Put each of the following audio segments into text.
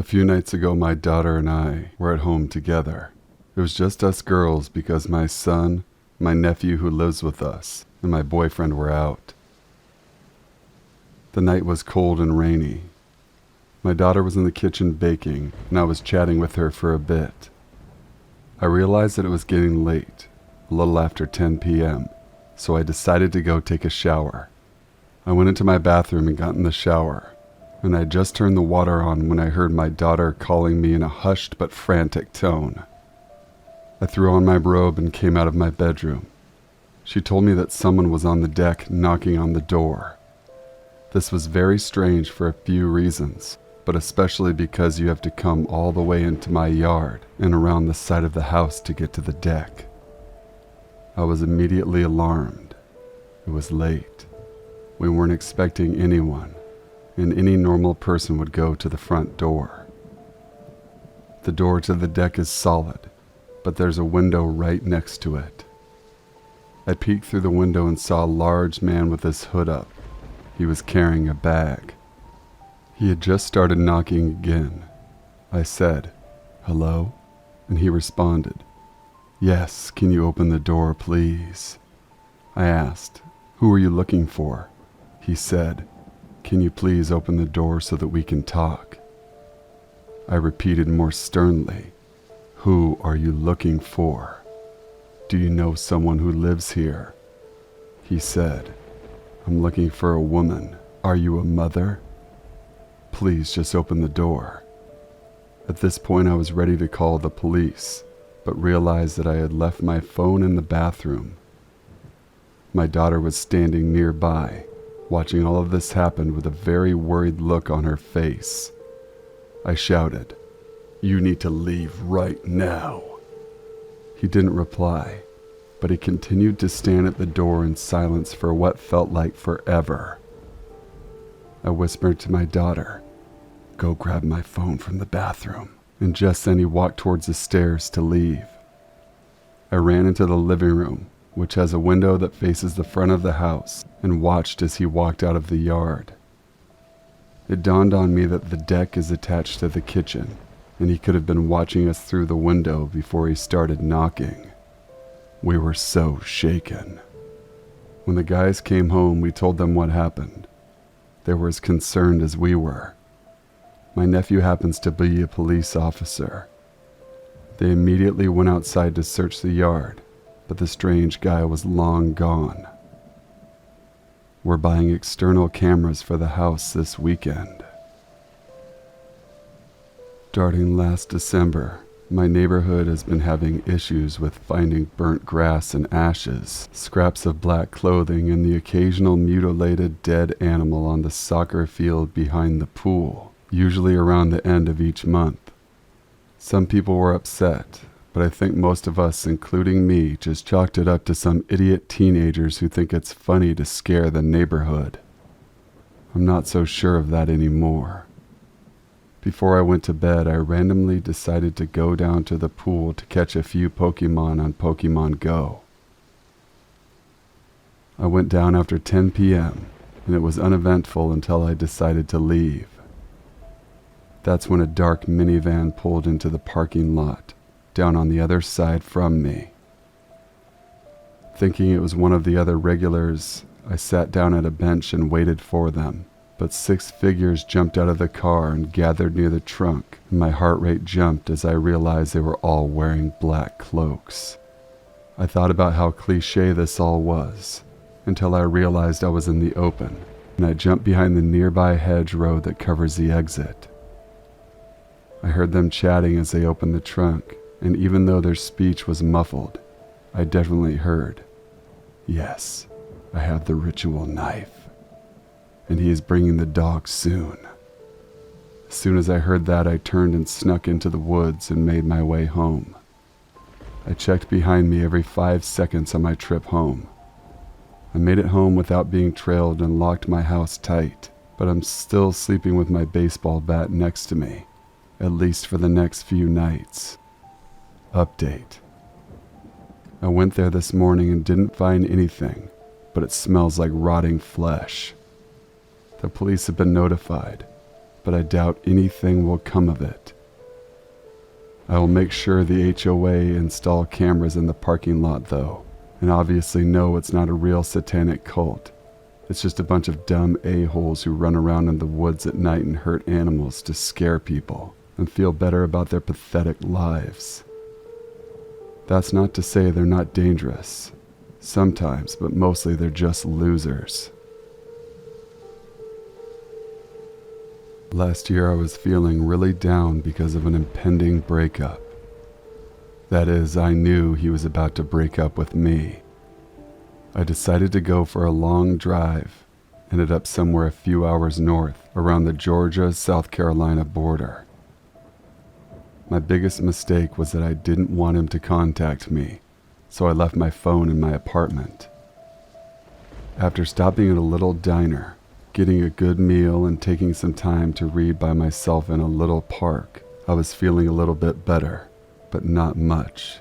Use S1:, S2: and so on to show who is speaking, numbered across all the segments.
S1: few nights ago, my daughter and I were at home together. It was just us girls because my son, my nephew who lives with us, and my boyfriend were out. The night was cold and rainy. My daughter was in the kitchen baking, and I was chatting with her for a bit. I realized that it was getting late, a little after 10 p.m., so I decided to go take a shower. I went into my bathroom and got in the shower, and I just turned the water on when I heard my daughter calling me in a hushed but frantic tone. I threw on my robe and came out of my bedroom. She told me that someone was on the deck knocking on the door. This was very strange for a few reasons, but especially because you have to come all the way into my yard and around the side of the house to get to the deck. I was immediately alarmed. It was late. We weren't expecting anyone, and any normal person would go to the front door. The door to the deck is solid, but there's a window right next to it. I peeked through the window and saw a large man with his hood up. He was carrying a bag. He had just started knocking again. I said, "Hello?" And he responded, "Yes, can you open the door, please?" I asked, "Who are you looking for?" He said, "Can you please open the door so that we can talk?" I repeated more sternly, "Who are you looking for? Do you know someone who lives here?" He said, "I'm looking for a woman. Are you a mother? Please just open the door." At this point, I was ready to call the police, but realized that I had left my phone in the bathroom. My daughter was standing nearby, watching all of this happen with a very worried look on her face. I shouted, "You need to leave right now." He didn't reply, but he continued to stand at the door in silence for what felt like forever. I whispered to my daughter, "Go grab my phone from the bathroom," and just then he walked towards the stairs to leave. I ran into the living room, which has a window that faces the front of the house, and watched as he walked out of the yard. It dawned on me that the deck is attached to the kitchen, and he could have been watching us through the window before he started knocking. We were so shaken. When the guys came home, we told them what happened. They were as concerned as we were. My nephew happens to be a police officer. They immediately went outside to search the yard, but the strange guy was long gone. We're buying external cameras for the house this weekend. Starting last December, my neighborhood has been having issues with finding burnt grass and ashes, scraps of black clothing, and the occasional mutilated dead animal on the soccer field behind the pool, usually around the end of each month. Some people were upset, but I think most of us, including me, just chalked it up to some idiot teenagers who think it's funny to scare the neighborhood. I'm not so sure of that anymore. Before I went to bed, I randomly decided to go down to the pool to catch a few Pokemon on Pokemon Go. I went down after 10 p.m., and it was uneventful until I decided to leave. That's when a dark minivan pulled into the parking lot, down on the other side from me. Thinking it was one of the other regulars, I sat down at a bench and waited for them. But 6 figures jumped out of the car and gathered near the trunk, and my heart rate jumped as I realized they were all wearing black cloaks. I thought about how cliche this all was, until I realized I was in the open, and I jumped behind the nearby hedgerow that covers the exit. I heard them chatting as they opened the trunk, and even though their speech was muffled, I definitely heard, "Yes, I have the ritual knife, and he is bringing the dog soon." As soon as I heard that, I turned and snuck into the woods and made my way home. I checked behind me every 5 seconds on my trip home. I made it home without being trailed and locked my house tight, but I'm still sleeping with my baseball bat next to me, at least for the next few nights. Update. I went there this morning and didn't find anything, but it smells like rotting flesh. The police have been notified. but I doubt anything will come of it. I will make sure the HOA install cameras in the parking lot though, and obviously know it's not a real satanic cult. It's just a bunch of dumb a-holes who run around in the woods at night and hurt animals to scare people and feel better about their pathetic lives. That's not to say they're not dangerous. Sometimes, but mostly they're just losers. Last year I was feeling really down because of an impending breakup. That is, I knew he was about to break up with me. I decided to go for a long drive, ended up somewhere a few hours north, around the Georgia-South Carolina border. My biggest mistake was that I didn't want him to contact me, so I left my phone in my apartment. After stopping at a little diner, getting a good meal and taking some time to read by myself in a little park, I was feeling a little bit better, but not much.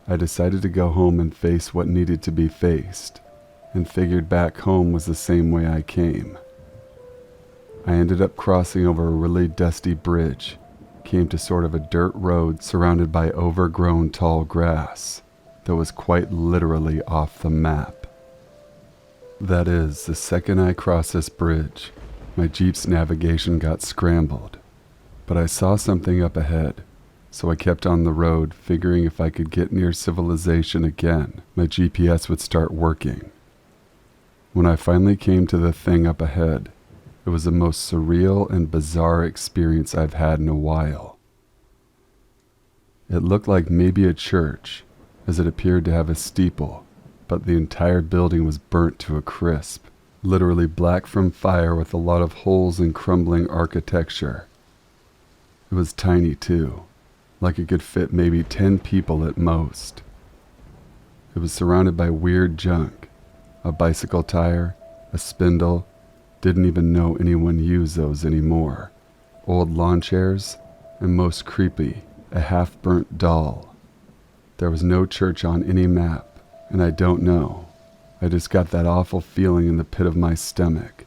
S1: I decided to go home and face what needed to be faced, and figured back home was the same way I came. I ended up crossing over a really dusty bridge, came to sort of a dirt road surrounded by overgrown tall grass that was quite literally off the map. That is, the second I crossed this bridge, my Jeep's navigation got scrambled, but I saw something up ahead, so I kept on the road, figuring if I could get near civilization again, my GPS would start working. When I finally came to the thing up ahead, it was the most surreal and bizarre experience I've had in a while. It looked like maybe a church, as it appeared to have a steeple, but the entire building was burnt to a crisp, literally black from fire with a lot of holes and crumbling architecture. It was tiny too, like it could fit maybe 10 people at most. It was surrounded by weird junk, a bicycle tire, a spindle, didn't even know anyone used those anymore, old lawn chairs, and most creepy, a half-burnt doll. There was no church on any map, and I don't know. I just got that awful feeling in the pit of my stomach,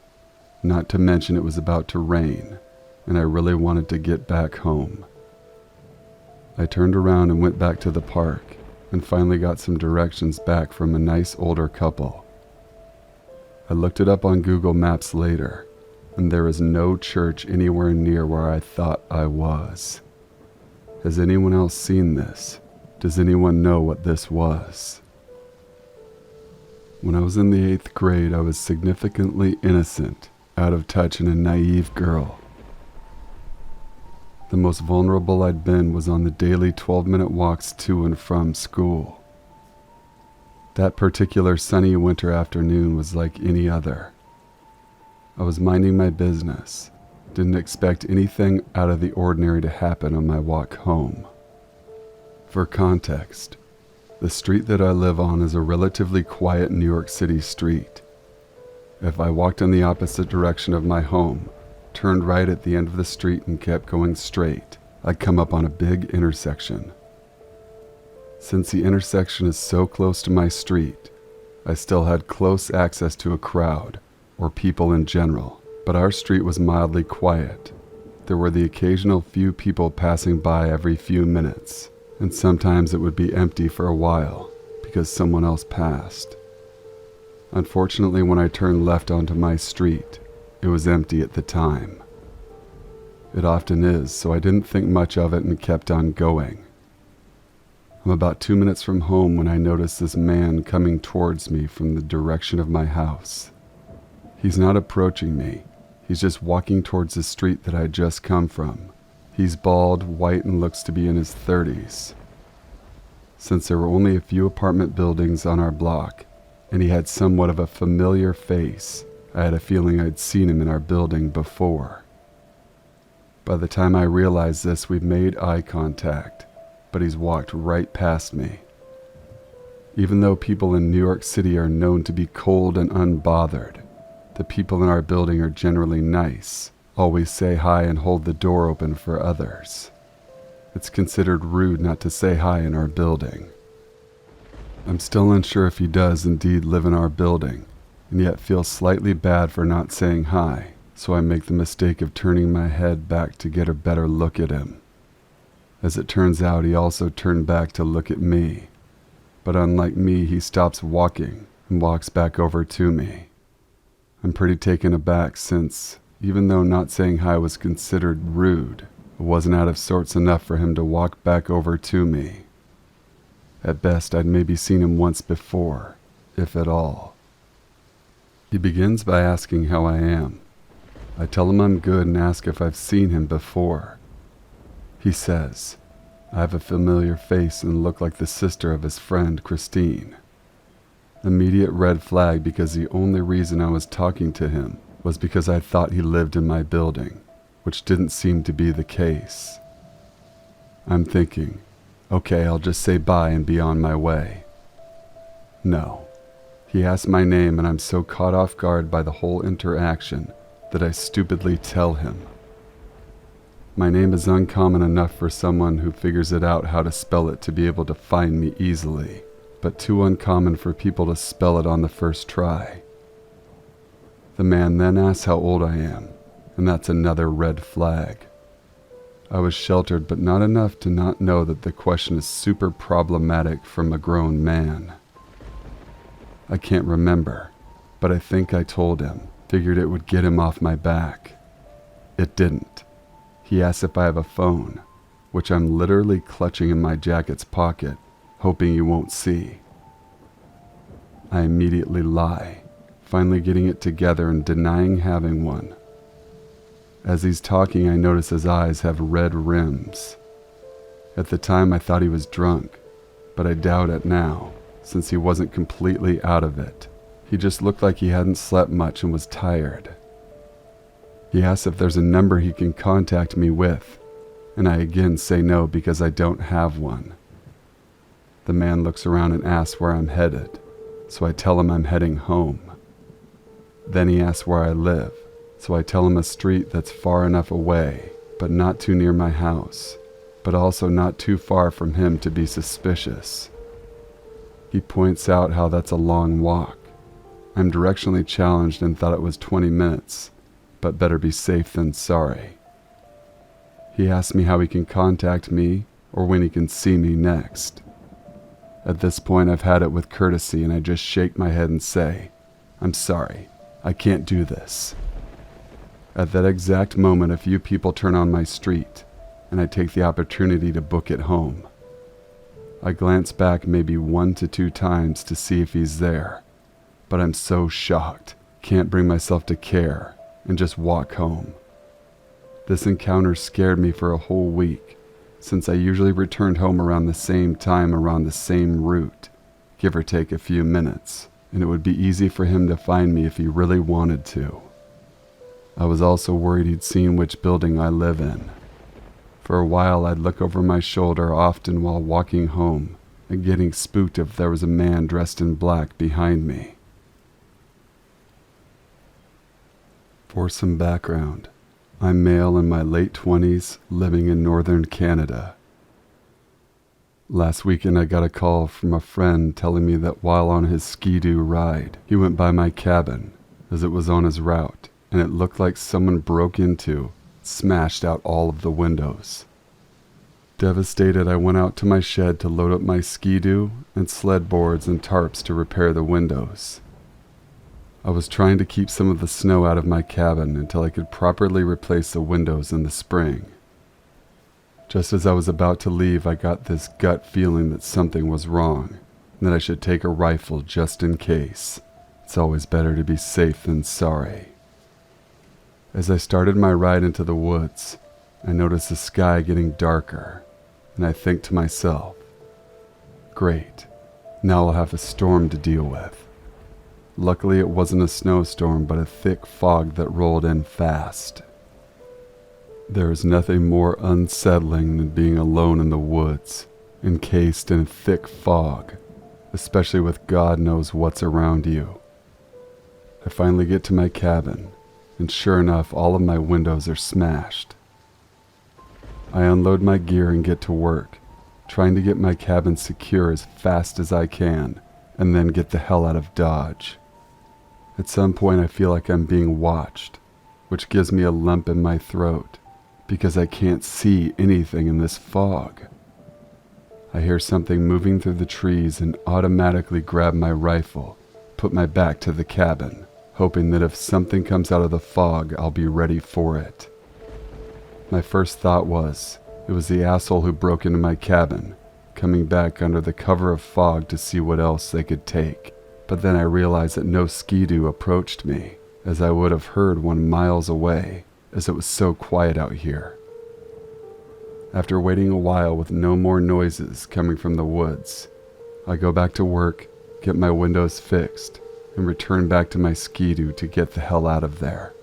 S1: not to mention it was about to rain, and I really wanted to get back home. I turned around and went back to the park, and finally got some directions back from a nice older couple. I looked it up on Google Maps later, and there is no church anywhere near where I thought I was. Has anyone else seen this? Does anyone know what this was? When I was in the 8th grade, I was significantly innocent, out of touch, and a naive girl. The most vulnerable I'd been was on the daily 12-minute walks to and from school. That particular sunny winter afternoon was like any other. I was minding my business, didn't expect anything out of the ordinary to happen on my walk home. For context, the street that I live on is a relatively quiet New York City street. If I walked in the opposite direction of my home, turned right at the end of the street and kept going straight, I'd come up on a big intersection. Since the intersection is so close to my street, I still had close access to a crowd, or people in general, but our street was mildly quiet. There were the occasional few people passing by every few minutes, and sometimes it would be empty for a while because someone else passed. Unfortunately, when I turned left onto my street, it was empty at the time. It often is, so I didn't think much of it and kept on going. I'm about 2 minutes from home when I notice this man coming towards me from the direction of my house. He's not approaching me. He's just walking towards the street that I had just come from. He's bald, white, and looks to be in his 30s. Since there were only a few apartment buildings on our block, and he had somewhat of a familiar face, I had a feeling I'd seen him in our building before. By the time I realized this, we'd made eye contact, but he's walked right past me. Even though people in New York City are known to be cold and unbothered, the people in our building are generally nice, always say hi and hold the door open for others. It's considered rude not to say hi in our building. I'm still unsure if he does indeed live in our building, and yet feel slightly bad for not saying hi, so I make the mistake of turning my head back to get a better look at him. As it turns out, he also turned back to look at me, but unlike me, he stops walking and walks back over to me. I'm pretty taken aback since, even though not saying hi was considered rude, it wasn't out of sorts enough for him to walk back over to me. At best, I'd maybe seen him once before, if at all. He begins by asking how I am. I tell him I'm good and ask if I've seen him before. He says, I have a familiar face and look like the sister of his friend, Christine. Immediate red flag, because the only reason I was talking to him was because I thought he lived in my building, which didn't seem to be the case. I'm thinking, okay, I'll just say bye and be on my way. No. He asks my name and I'm so caught off guard by the whole interaction that I stupidly tell him. My name is uncommon enough for someone who figures it out how to spell it to be able to find me easily, but too uncommon for people to spell it on the first try. The man then asks how old I am, and that's another red flag. I was sheltered, but not enough to not know that the question is super problematic from a grown man. I can't remember, but I think I told him, figured it would get him off my back. It didn't. He asks if I have a phone, which I'm literally clutching in my jacket's pocket, hoping he won't see. I immediately lie, finally getting it together and denying having one. As he's talking, I notice his eyes have red rims. At the time, I thought he was drunk, but I doubt it now, since he wasn't completely out of it. He just looked like he hadn't slept much and was tired. He asks if there's a number he can contact me with, and I again say no because I don't have one. The man looks around and asks where I'm headed, so I tell him I'm heading home. Then he asks where I live, so I tell him a street that's far enough away, but not too near my house, but also not too far from him to be suspicious. He points out how that's a long walk. I'm directionally challenged and thought it was 20 minutes, but better be safe than sorry. He asks me how he can contact me or when he can see me next. At this point, I've had it with courtesy and I just shake my head and say, I'm sorry, I can't do this. At that exact moment, a few people turn on my street and I take the opportunity to book it home. I glance back maybe 1 to 2 times to see if he's there, but I'm so shocked, can't bring myself to care, and just walk home. This encounter scared me for a whole week, since I usually returned home around the same time around the same route, give or take a few minutes, and it would be easy for him to find me if he really wanted to. I was also worried he'd seen which building I live in. For a while, I'd look over my shoulder often while walking home and getting spooked if there was a man dressed in black behind me. For some background, I'm male in my late 20s, living in northern Canada. Last weekend, I got a call from a friend telling me that while on his ski-doo ride, he went by my cabin as it was on his route, and it looked like someone broke into, smashed out all of the windows. Devastated, I went out to my shed to load up my ski-doo and sled boards and tarps to repair the windows. I was trying to keep some of the snow out of my cabin until I could properly replace the windows in the spring. Just as I was about to leave, I got this gut feeling that something was wrong, and that I should take a rifle just in case. It's always better to be safe than sorry. As I started my ride into the woods, I noticed the sky getting darker, and I think to myself, great, now I'll have a storm to deal with. Luckily, it wasn't a snowstorm, but a thick fog that rolled in fast. There is nothing more unsettling than being alone in the woods, encased in a thick fog, especially with God knows what's around you. I finally get to my cabin, and sure enough, all of my windows are smashed. I unload my gear and get to work, trying to get my cabin secure as fast as I can, and then get the hell out of Dodge. At some point, I feel like I'm being watched, which gives me a lump in my throat because I can't see anything in this fog. I hear something moving through the trees and automatically grab my rifle, put my back to the cabin, hoping that if something comes out of the fog, I'll be ready for it. My first thought was, it was the asshole who broke into my cabin, coming back under the cover of fog to see what else they could take. But then I realized that no skidoo approached me, as I would have heard one miles away, as it was so quiet out here. After waiting a while with no more noises coming from the woods, I go back to work, get my windows fixed, and return back to my skidoo to get the hell out of there.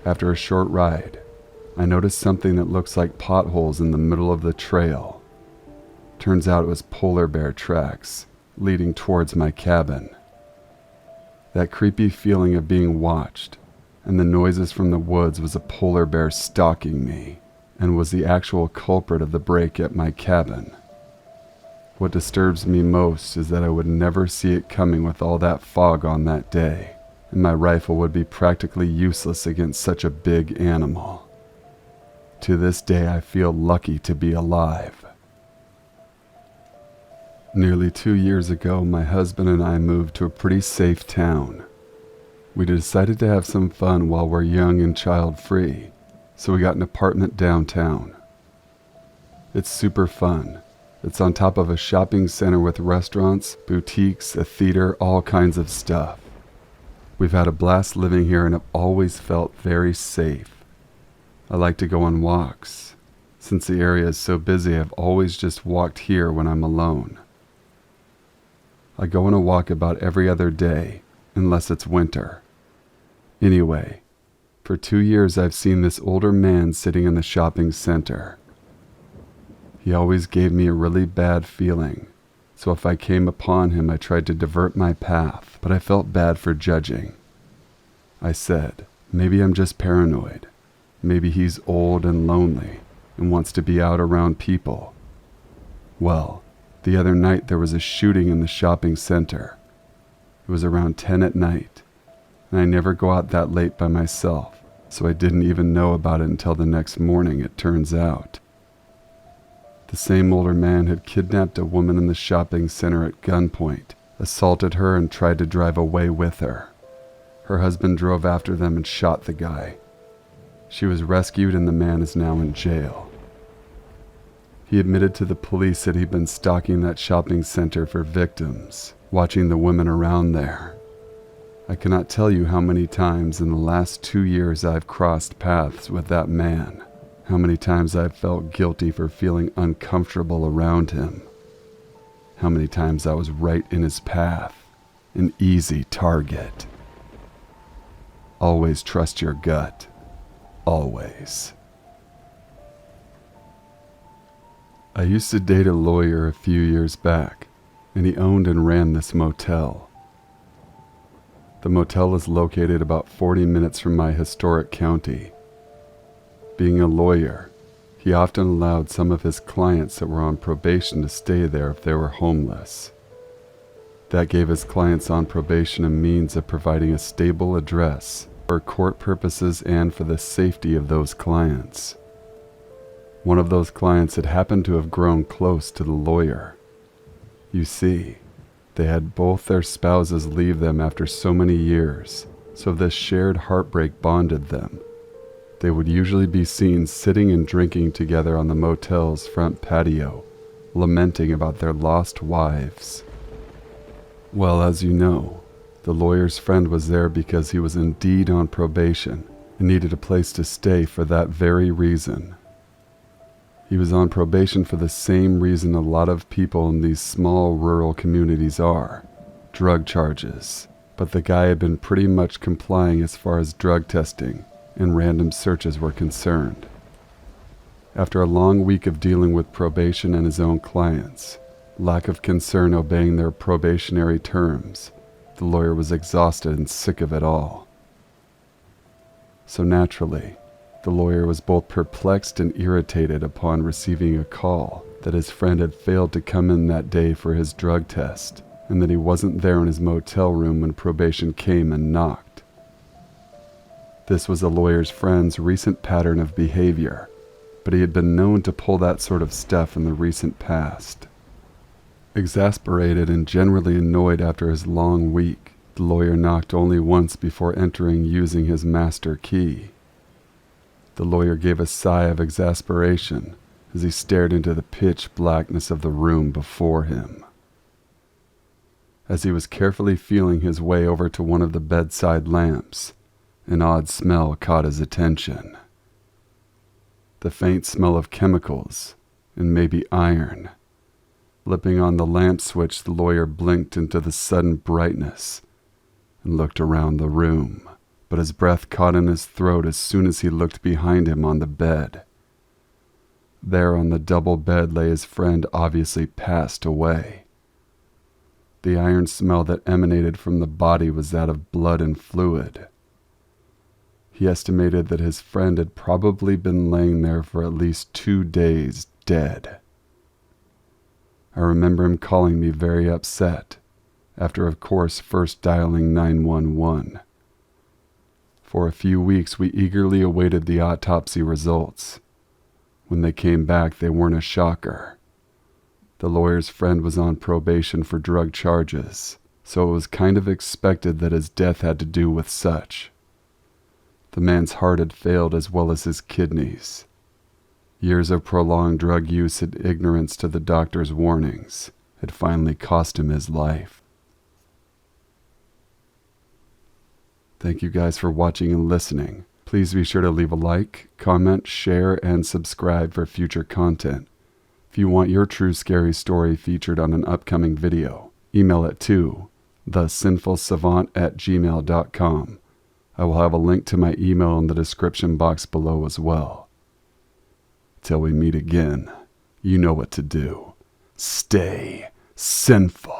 S1: After a short ride, I noticed something that looks like potholes in the middle of the trail. Turns out it was polar bear tracks leading towards my cabin. That creepy feeling of being watched and the noises from the woods was a polar bear stalking me and was the actual culprit of the break at my cabin. What disturbs me most is that I would never see it coming with all that fog on that day, and my rifle would be practically useless against such a big animal. To this day, I feel lucky to be alive. Nearly 2 years ago, my husband and I moved to a pretty safe town. We decided to have some fun while we're young and child-free, so we got an apartment downtown. It's super fun. It's on top of a shopping center with restaurants, boutiques, a theater, all kinds of stuff. We've had a blast living here and have always felt very safe. I like to go on walks. Since the area is so busy, I've always just walked here when I'm alone. I go on a walk about every other day, unless it's winter. Anyway, for 2 years I've seen this older man sitting in the shopping center. He always gave me a really bad feeling, so if I came upon him I tried to divert my path, but I felt bad for judging. I said, maybe I'm just paranoid. Maybe he's old and lonely and wants to be out around people. Well, the other night there was a shooting in the shopping center. It was around 10 at night, and I never go out that late by myself, so I didn't even know about it until the next morning, it turns out. The same older man had kidnapped a woman in the shopping center at gunpoint, assaulted her and tried to drive away with her. Her husband drove after them and shot the guy. She was rescued and the man is now in jail. He admitted to the police that he'd been stalking that shopping center for victims, watching the women around there. I cannot tell you how many times in the last 2 years I've crossed paths with that man, how many times I've felt guilty for feeling uncomfortable around him, how many times I was right in his path, an easy target. Always trust your gut. Always. I used to date a lawyer a few years back, and he owned and ran this motel. The motel is located about 40 minutes from my historic county. Being a lawyer, he often allowed some of his clients that were on probation to stay there if they were homeless. That gave his clients on probation a means of providing a stable address for court purposes and for the safety of those clients. One of those clients had happened to have grown close to the lawyer. You see, they had both their spouses leave them after so many years, so this shared heartbreak bonded them. They would usually be seen sitting and drinking together on the motel's front patio, lamenting about their lost wives. Well, as you know, the lawyer's friend was there because he was indeed on probation and needed a place to stay for that very reason. He was on probation for the same reason a lot of people in these small rural communities are, drug charges. But the guy had been pretty much complying as far as drug testing and random searches were concerned. After a long week of dealing with probation and his own clients, lack of concern obeying their probationary terms, the lawyer was exhausted and sick of it all. So naturally, the lawyer was both perplexed and irritated upon receiving a call that his friend had failed to come in that day for his drug test, and that he wasn't there in his motel room when probation came and knocked. This was the lawyer's friend's recent pattern of behavior, but he had been known to pull that sort of stuff in the recent past. Exasperated and generally annoyed after his long week, the lawyer knocked only once before entering using his master key. The lawyer gave a sigh of exasperation as he stared into the pitch blackness of the room before him. As he was carefully feeling his way over to one of the bedside lamps, an odd smell caught his attention. The faint smell of chemicals, and maybe iron. Flipping on the lamp switch, the lawyer blinked into the sudden brightness and looked around the room, but his breath caught in his throat as soon as he looked behind him on the bed. There on the double bed lay his friend, obviously passed away. The iron smell that emanated from the body was that of blood and fluid. He estimated that his friend had probably been laying there for at least 2 days, dead. I remember him calling me very upset, after of course first dialing 911. For a few weeks we eagerly awaited the autopsy results. When they came back, they weren't a shocker. The lawyer's friend was on probation for drug charges, so it was kind of expected that his death had to do with such. The man's heart had failed as well as his kidneys. Years of prolonged drug use and ignorance to the doctor's warnings had finally cost him his life. Thank you guys for watching and listening. Please be sure to leave a like, comment, share, and subscribe for future content. If you want your true scary story featured on an upcoming video, email it to thesinfulsavant@gmail.com. I will have a link to my email in the description box below as well. Till we meet again, you know what to do. Stay sinful.